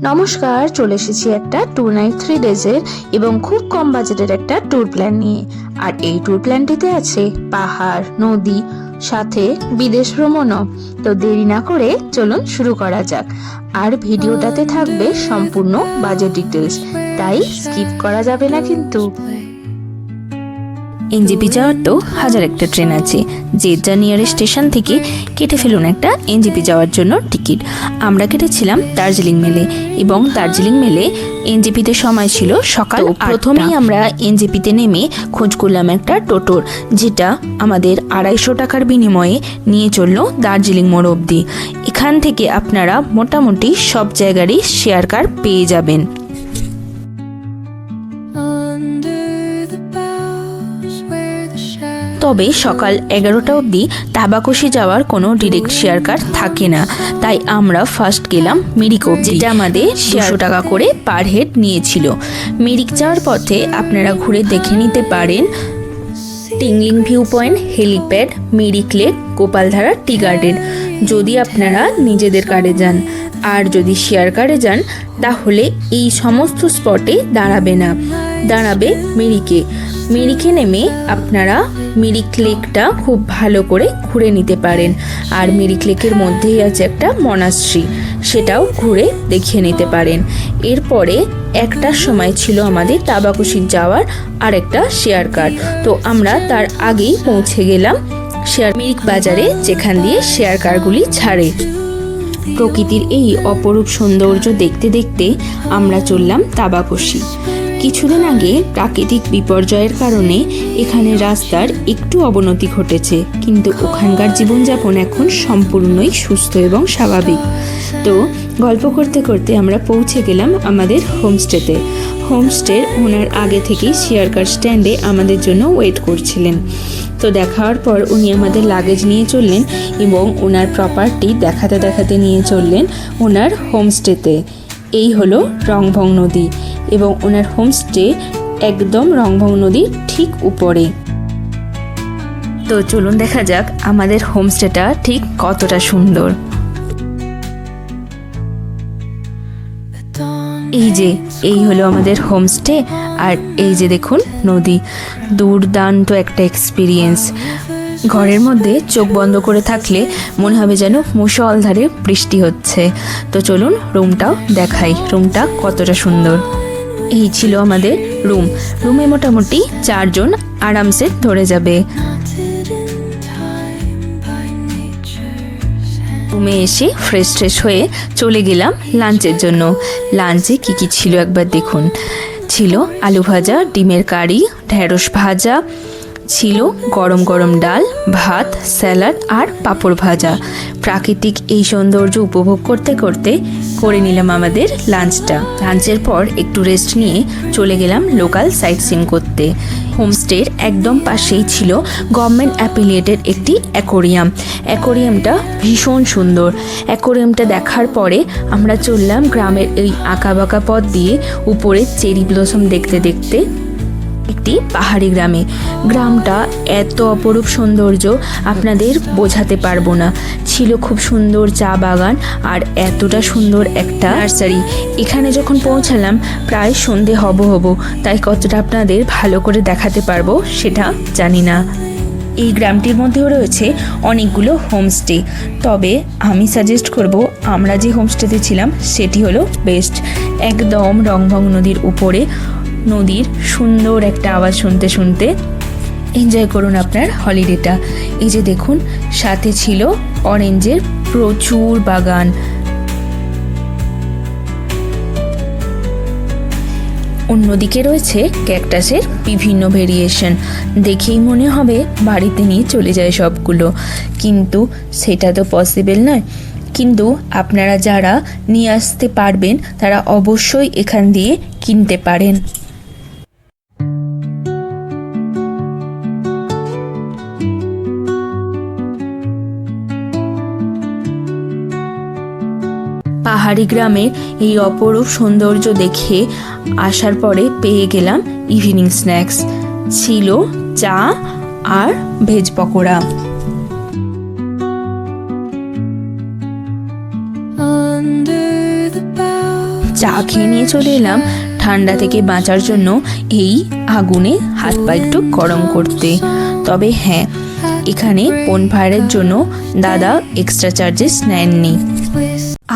নমস্কার, চলে এসেছি একটা 2 নাইট 3 ডেজের এবং খুব কম বাজেটের একটা ট্যুর প্ল্যান নিয়ে। আর এই ট্যুর প্ল্যানটিতে আছে পাহাড়, নদী, সাথে বিদেশ ভ্রমণও। তো দেরি না করে চলুন শুরু করা যাক। আর ভিডিওটাতে থাকবে সম্পূর্ণ বাজেট ডিটেলস, তাই স্কিপ করা যাবে না কিন্তু। এনজেপি যাওয়ার তো হাজার একটা ট্রেন আছে, যে যা নিয়ারেস্ট স্টেশন থেকে কেটে ফেলুন একটা এনজেপি যাওয়ার জন্য টিকিট। আমরা কেটেছিলাম দার্জিলিং মেলে, এবং দার্জিলিং মেলে এনজেপিতে সময় ছিল সকাল। প্রথমেই আমরা এনজেপিতে নেমে খোঁজ করলাম একটা টোটোর, যেটা আমাদের 250 টাকার বিনিময়ে নিয়ে চললো দার্জিলিং মোড় অবধি। এখান থেকে আপনারা মোটামুটি সব জায়গারই শেয়ার কার পেয়ে যাবেন। তবে সকাল 11টা অবধি তাবাকশি যাওয়ার কোনো ডিরেক্ট শেয়ার কার থাকে না, তাই আমরা ফার্স্ট গেলাম মিরিক অবধি, যেটা আমাদের 200 টাকা করে পার হেড নিয়েছিল। মিরিক যাওয়ার পথে আপনারা ঘুরে দেখে নিতে পারেন tingling view point, helipad, Mirik lake, Gopaldhara tea garden, যদি আপনারা নিজেদের কারে যান। আর যদি শেয়ার কারে যান তাহলে এই সমস্ত স্পটে দাঁড়াবে না, দাঁড়াবে মিরিকে। মিরিকে নেমে আপনারা মিরিক লেকটা খুব ভালো করে ঘুরে নিতে পারেন। আর মিরিক লেকের মধ্যেই আছে একটা মনাস্ট্রি, সেটাও ঘুরে দেখিয়ে নিতে পারেন। এরপরে 1টার সময় ছিল আমাদের তাবাকশির যাওয়ার আর একটা শেয়ার কার। তো আমরা তার আগেই পৌঁছে গেলাম মিরিক বাজারে, যেখান দিয়ে শেয়ার কারগুলি ছাড়ে। প্রকৃতির এই অপরূপ সৌন্দর্য দেখতে দেখতে আমরা চললাম তাবাকশি। কিছুদিন আগে প্রাকৃতিক বিপর্যয়ের কারণে এখানে রাস্তার একটু অবনতি ঘটেছে, কিন্তু ওখানকার জীবনযাপন এখন সম্পূর্ণই সুস্থ এবং স্বাভাবিক। তো গল্প করতে করতে আমরা পৌঁছে গেলাম আমাদের হোমস্টেতে। হোমস্টের ওনার আগে থেকেই শেয়ার কার স্ট্যান্ডে আমাদের জন্য ওয়েট করছিলেন। তো দেখার পর উনি আমাদের লাগেজ নিয়ে চললেন এবং ওনার প্রপার্টি দেখাতে দেখাতে নিয়ে চললেন ওনার হোমস্টেতে। এই হলো রংভং নদী, এবং ওনার হোমস্টে একদম রংভং নদীর ঠিক উপরে। তো চলুন দেখা যাক আমাদের হোমস্টেটা ঠিক কতটা সুন্দর। এই হলো আমাদের হোমস্টে, আর এই যে দেখুন নদী। দুর্দান্ত একটা এক্সপিরিয়েন্স। ঘরের মধ্যে চোখ বন্ধ করে থাকলে মনে হবে যেন মুষলধারে বৃষ্টি হচ্ছে। তো চলুন রুমটাও দেখাই, রুমটা কতটা সুন্দর। এই ছিল আমাদের রুমে মোটামুটি 4 জন আরামসে ধরে যাবে। রুমে এসে ফ্রেশ হয়ে চলে গেলাম লাঞ্চের জন্য। লাঞ্চে কি ছিল একবার দেখুন। ছিল আলু ভাজা, ডিমের কারি, ঢেঁড়স ভাজা, ছিল গরম গরম ডাল, ভাত, স্যালাড আর পাঁপড় ভাজা। প্রাকৃতিক এই সৌন্দর্য উপভোগ করতে করতে করে নিলাম আমাদের লাঞ্চটা। লাঞ্চের পর একটু রেস্ট নিয়ে চলে গেলাম লোকাল সাইট সিইং করতে। হোমস্টের একদম পাশেই ছিল গভর্নমেন্ট অ্যাফিলিয়েটেড একটি অ্যাকোরিয়ামটা ভীষণ সুন্দর। অ্যাকোরিয়ামটা দেখার পরে আমরা চললাম গ্রামের এই আঁকাবাঁকা পথ দিয়ে উপরে চেরি ব্লসম দেখতে দেখতে একটি পাহাড়ি গ্রামটা এত অপরূপ সৌন্দর্য আপনাদের বোঝাতে পারবো না। ছিল খুব সুন্দর চা বাগান আর এতটা সুন্দর একটা নার্সারি। এখানে যখন পৌঁছালাম প্রায় সন্ধে হব, তাই কতটা আপনাদের ভালো করে দেখাতে পারবো সেটা জানি না। এই গ্রামটির মধ্যেও রয়েছে অনেকগুলো হোমস্টে, তবে আমি সাজেস্ট করব আমরা যে হোমস্টেতে ছিলাম সেটি হলো বেস্ট। একদম রংভং নদীর উপরে, নদীর সুন্দর একটা আওয়াজ শুনতে শুনতে এনজয় করুন আপনার হলিডেটা। এই যে দেখুন, সাথে ছিল অরেঞ্জের প্রচুর বাগান। অন্যদিকে রয়েছে ক্যাকটাসের বিভিন্ন ভেরিয়েশন। দেখেই মনে হবে বাড়িতে নিয়ে চলে যায় সবগুলো, কিন্তু সেটা তো পসিবল নয়। কিন্তু আপনারা যারা নিয়ে আসতে পারবেন তারা অবশ্যই এখান দিয়ে কিনতে পারেন। পাহাড়ি গ্রামের এই অপরূপ সৌন্দর্য দেখে আসার পরে পেয়ে গেলাম ইভিনিং স্ন্যাক্স। ছিল চা আর ভেজ পকোড়া। চা খেয়ে নিয়ে চলে এলাম ঠান্ডা থেকে বাঁচার জন্য এই আগুনে হাত পা একটু গরম করতে। তবে হ্যাঁ, এখানে বনফায়ারের জন্য দাদা এক্সট্রা চার্জেস নেননি।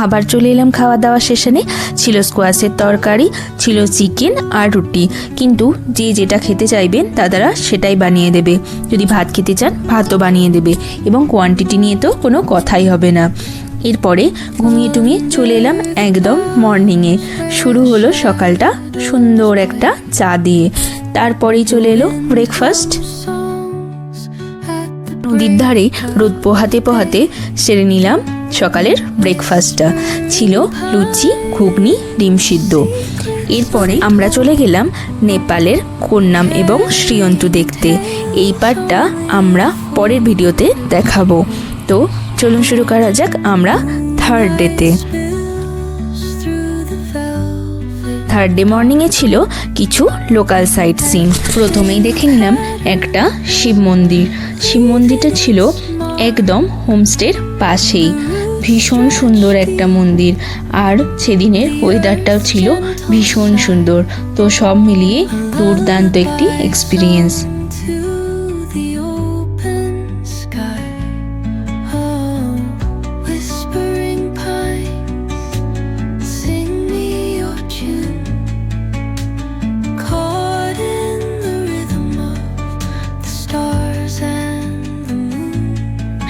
আবার চলে এলাম খাওয়া দাওয়া সেশনে। ছিল স্কোয়াশের তরকারি, ছিল চিকেন আর রুটি, কিন্তু যে যেটা খেতে চাইবেন দাদারা সেটাই বানিয়ে দেবে। যদি ভাত খেতে চান ভাতও বানিয়ে দেবে, এবং কোয়ান্টিটি নিয়ে তো কোনো কথাই হবে না। এরপরে ঘুমিয়ে টুমিয়ে চলে এলাম একদম মর্নিংয়ে। শুরু হলো সকালটা সুন্দর একটা চা দিয়ে, তারপরেই চলে এলো ব্রেকফাস্ট। নদীর ধারে রোদ পোহাতে পোহাতে সেরে নিলাম সকালের ব্রেকফাস্টটা। ছিল লুচি, ঘুগনি, ডিম সিদ্ধ। এরপরে আমরা চলে গেলাম নেপালের কোন্নাম এবং শ্রীয়ন্তু দেখতে। এই পার্টটা আমরা পরের ভিডিওতে দেখাবো। তো চলুন শুরু করা যাক আমরা থার্ড ডেতে। থার্ড ডে মর্নিংয়ে ছিল কিছু লোকাল সাইট সিন। প্রথমেই দেখে নিলাম একটা শিব মন্দির। শিব মন্দিরটা ছিল একদম হোমস্টের পাশেই। ভীষণ সুন্দর একটা মন্দির, আর সেদিনের ওয়েদারটাও ছিল ভীষণ সুন্দর। তো সব মিলিয়ে দুর্দান্ত একটি এক্সপিরিয়েন্স।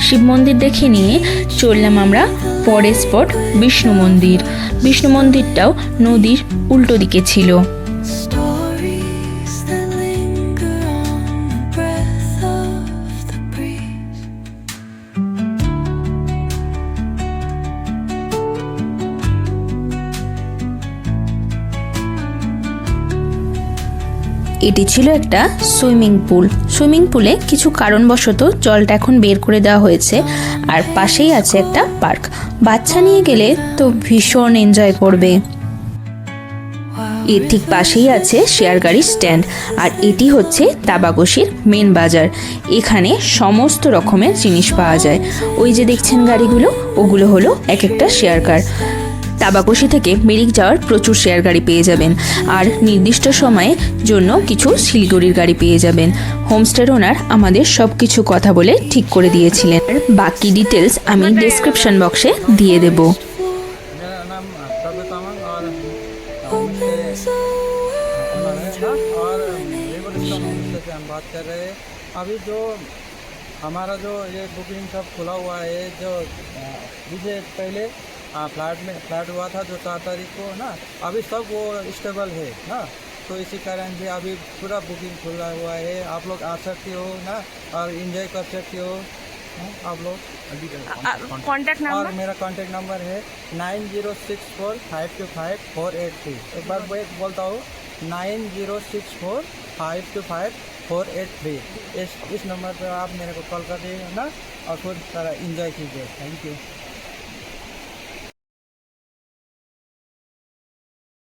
শিব মন্দির দেখে নিয়ে চললাম আমরা পরের স্পট বিষ্ণু মন্দির। বিষ্ণু মন্দিরটাও নদীর উল্টো দিকে ছিল। এটি ছিল একটা সুইমিং পুল। সুইমিং পুলে কিছু কারণবশত জলটা এখন বের করে দেওয়া হয়েছে, আর পাশেই আছে একটা পার্ক। বাচ্চা নিয়ে গেলে তো ভীষণ এনজয় করবে। এর ঠিক পাশেই আছে শেয়ার গাড়ির স্ট্যান্ড, আর এটি হচ্ছে তাবাকশির মেন বাজার। এখানে সমস্ত রকমের জিনিস পাওয়া যায়। ওই যে দেখছেন গাড়িগুলো, ওগুলো হলো এক একটা শেয়ার কার। তাবাকশি থেকে মিরিক যাওয়ার প্রচুর শেয়ার গাড়ি পেয়ে যাবেন, আর নির্দিষ্ট সময়ের জন্য কিছু শিলিগুড়ির গাড়ি পেয়ে যাবেন। হোমস্টের ওনার আমাদের সব কিছু কথা বলে ঠিক করে দিয়েছিলেন। বাকি ডিটেলস আমি ডেসক্রিপশন বক্সে দিয়ে দেব। अभी जो हमारा जो ये बुकिंग सब खुला हुआ है, जो जिसे पहले फ्लाइट हुआ था जो 4 तारीख को ना, अभी सब वो स्टेबल है ना। तो इसी कारण से अभी पूरा बुकिंग खुला हुआ है। आप लोग आ सकते हो ना, और एंजॉय कर सकते हो आप लोग। कॉन्टैक्ट नंबर, और मेरा कॉन्टैक्ट नंबर है 9064525483। एक बार बोलता हूँ 9064525483। इस नंबर पर आप मेरे को कॉल कर दीजिए ना, और फिर सारा एंजॉय कीजिए। Thank you.